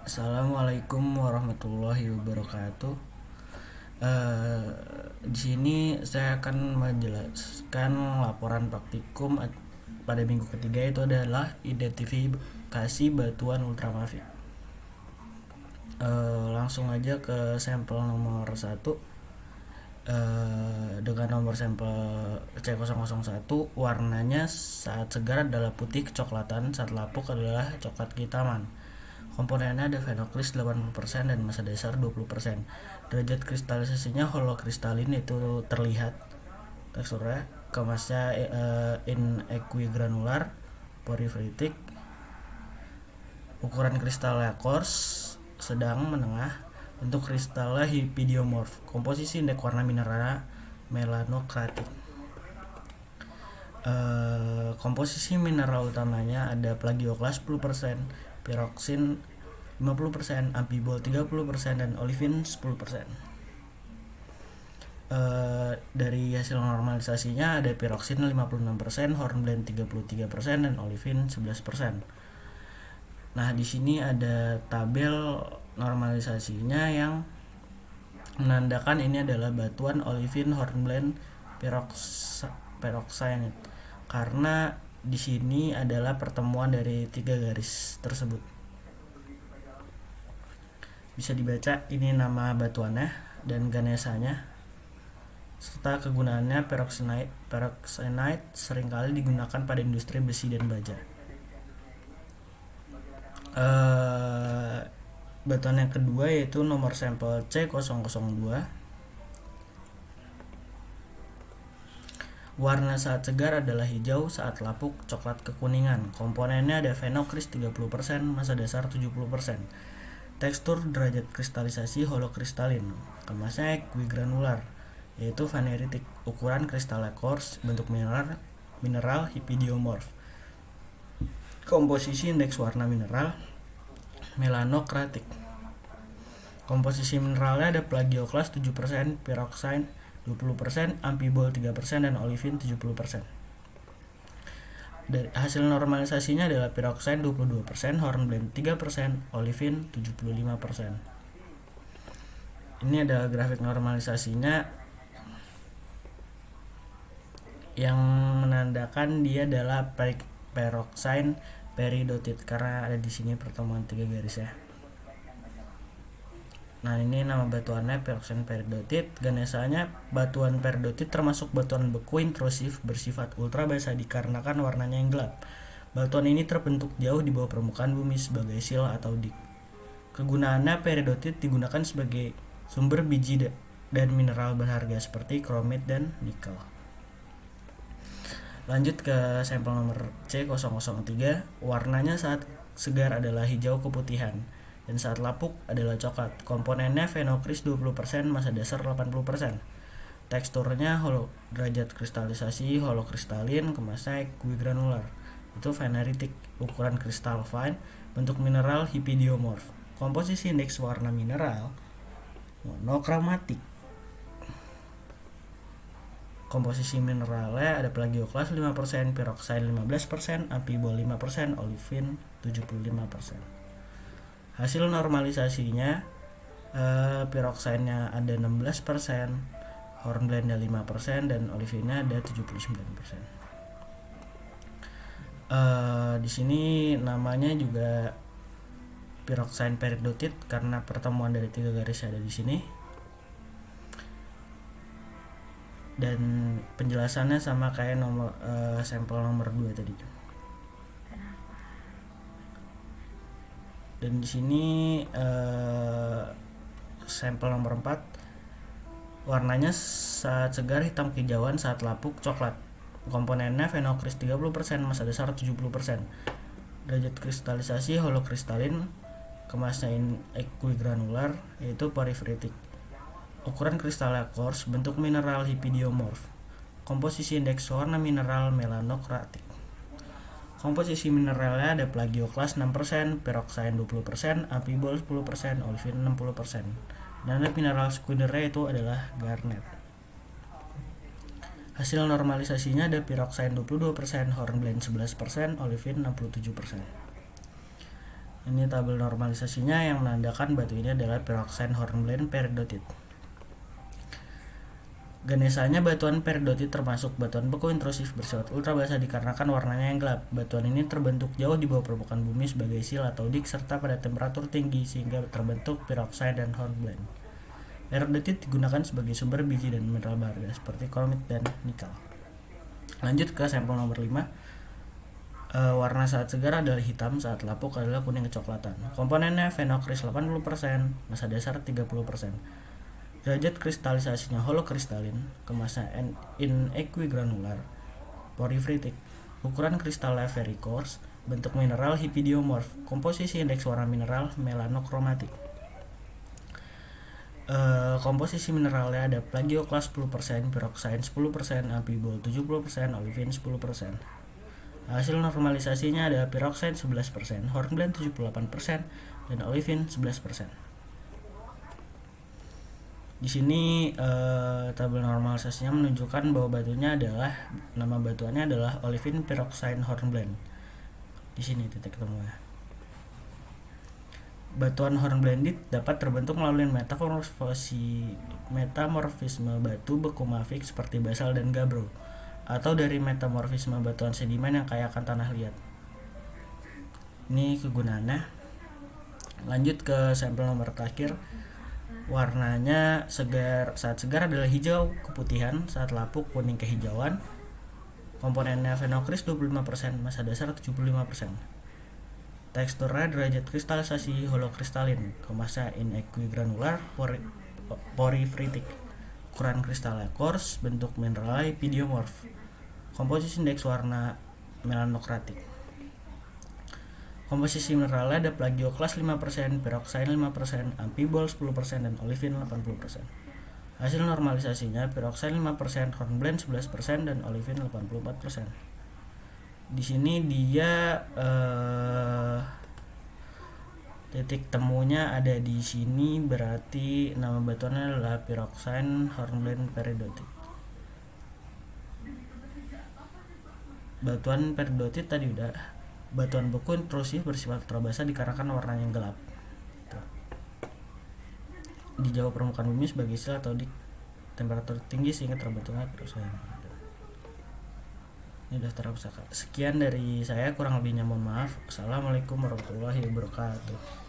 Assalamualaikum warahmatullahi wabarakatuh. Eh, di sini saya akan menjelaskan laporan praktikum pada minggu ketiga, itu adalah identifikasi batuan ultramafic. Langsung aja ke sampel nomor 1. Dengan nomor sampel C001, warnanya saat segar adalah putih kecoklatan, saat lapuk adalah coklat kehitaman. Komponennya ada phenocryst 80% dan massa dasar 20%. Derajat kristalisasinya holokristalin, itu terlihat teksturnya. Kemasnya in equigranular, poriferitik. Ukuran kristalnya coarse, sedang, menengah. Bentuk kristalnya hipidiomorf. Komposisi indeks warna mineralnya melanokratik. Komposisi mineral utamanya ada plagioklas 10%, piroksin 50%, ampibol 30%, dan olivin 10%. Dari hasil normalisasinya ada piroksin 56%, hornblende 33%, dan olivin 11%. Nah, di sini ada tabel normalisasinya yang menandakan ini adalah batuan olivin hornblende peroxide, karena di sini adalah pertemuan dari 3 garis tersebut. Bisa dibaca ini nama batuannya dan ganesanya serta kegunaannya. Peroxenite seringkali digunakan pada industri besi dan baja. Batuan yang kedua yaitu nomor sampel C002. Warna saat segar adalah hijau, saat lapuk coklat kekuningan. Komponennya ada phenocryst 30%, massa dasar 70%. Tekstur derajat kristalisasi holokristalin. Kemasnya equigranular, yaitu vaneritik. Ukuran kristalnya coarse, bentuk mineral hipidiomorf. Komposisi indeks warna mineral melanokratik. Komposisi mineralnya ada plagioklas 7%, piroxine 20%, ampibol 3%, dan olivin 70%. Dari hasil normalisasinya adalah piroxine 22%, hornblende 3%, olivin 75%. Ini adalah grafik normalisasinya yang menandakan dia adalah peroxine peridotit, karena ada di sini pertemuan 3 garis ya. Nah, ini nama batuannya peroxine peridotit. Ganesanya batuan peridotit termasuk batuan beku intrusif bersifat ultra basa dikarenakan warnanya yang gelap. Batuan ini terbentuk jauh di bawah permukaan bumi sebagai sil atau dik. Kegunaannya, peridotit digunakan sebagai sumber biji dan mineral berharga seperti kromit dan nikel. Lanjut ke sampel nomor C003. Warnanya saat segar adalah hijau keputihan dan saat lapuk adalah coklat. Komponennya phenocryst 20%, massa dasar 80%. Teksturnya derajat kristalisasi holokristalin, kemasnya equigranular, itu vaneritik. Ukuran kristal fine, bentuk mineral hipidiomorf. Komposisi indeks warna mineral monokromatik. Komposisi mineralnya ada plagioklas 5%, piroxine 15%, ampibol 5%, olivin 75%. Hasil normalisasinya, piroxine-nya ada 16%, hornblende 5%, dan olivinnya ada 79%. Di sini namanya juga piroxine peridotit karena pertemuan dari 3 garis ada di sini. Dan penjelasannya sama kayak sampel nomor 2 tadi. Dan di sini sampel nomor 4, warnanya saat segar hitam kehijauan, saat lapuk coklat. Komponennya phenocryst 30%, massa dasar 70%. Derajat kristalisasi holokristalin, kemasnya equigranular, yaitu poriferitik. Ukuran kristalnya coarse, bentuk mineral hipidiomorf. Komposisi indeks warna mineral melanokratik. Komposisi mineralnya ada plagioklas 6%, piroxine 20%, ampibol 10%, olivin 60%. Dan mineral sekundernya itu adalah garnet. Hasil normalisasinya ada piroxine 22%, hornblende 11%, olivin 67%. Ini tabel normalisasinya yang menandakan batu ini adalah pyroxene hornblende peridotite. Ganesanya batuan peridotite termasuk batuan beku intrusif bersifat ultrabasa dikarenakan warnanya yang gelap. Batuan ini terbentuk jauh di bawah permukaan bumi sebagai sil atau dik serta pada temperatur tinggi sehingga terbentuk pyroxene dan hornblende. Peridotite digunakan sebagai sumber biji dan mineral berharga seperti kromit dan nikel. Lanjut ke sampel nomor 5. Warna saat segar adalah hitam, saat lapuk adalah kuning kecoklatan. Komponennya phenocryst 80%, massa dasar 30%. Derajat kristalisasinya holokristalin, kemasnya in equigranular, porifritic. Ukuran kristalnya very coarse, bentuk mineral hipidiomorph, komposisi indeks warna mineral melanokromatik. Komposisi mineralnya ada plagioklas 10%, pyroxene 10%, amphibol 70%, olivine 10%. Hasil normalisasinya ada pyroxene 11%, hornblende 78%, dan olivine 11%. Di sini tabel normalisasinya menunjukkan bahwa nama batuannya adalah olivine pyroxene hornblende. Di sini titik temunya. Batuan hornblendite dapat terbentuk melalui metamorfisme batu beku mafik seperti basal dan gabbro, atau dari metamorfisme batuan sedimen yang kaya akan tanah liat. Ini kegunaannya. Lanjut ke sampel nomor terakhir. Warnanya saat segar adalah hijau keputihan, saat lapuk kuning kehijauan. Komponennya phenocryst 25%, massa dasar 75%. Teksturnya derajat kristalisasi holokristalin, kemasnya in equigranular, porifritic. Ukuran kristalnya coarse, bentuk mineral hipidiomorph. Komposisi indeks warna melanokratik. Komposisi mineralnya ada plagioklas 5%, pyroxene 5%, amphibol 10%, dan olivine 80%. Hasil normalisasinya pyroxene 5%, hornblende 11%, dan olivine 84%. Di sini dia titik temunya ada di sini, berarti nama batuannya adalah pyroxene hornblende peridotite. Batuan peridotite tadi udah. Batuan beku intrusif bersifat ultrabasa dikarenakan warnanya yang gelap. Di jauh permukaan bumi sebagai sil atau di temperatur tinggi sehingga terbentuknya pyroxene. Ini daftar pusaka. Sekian dari saya, kurang lebihnya mohon maaf. Assalamualaikum warahmatullahi wabarakatuh.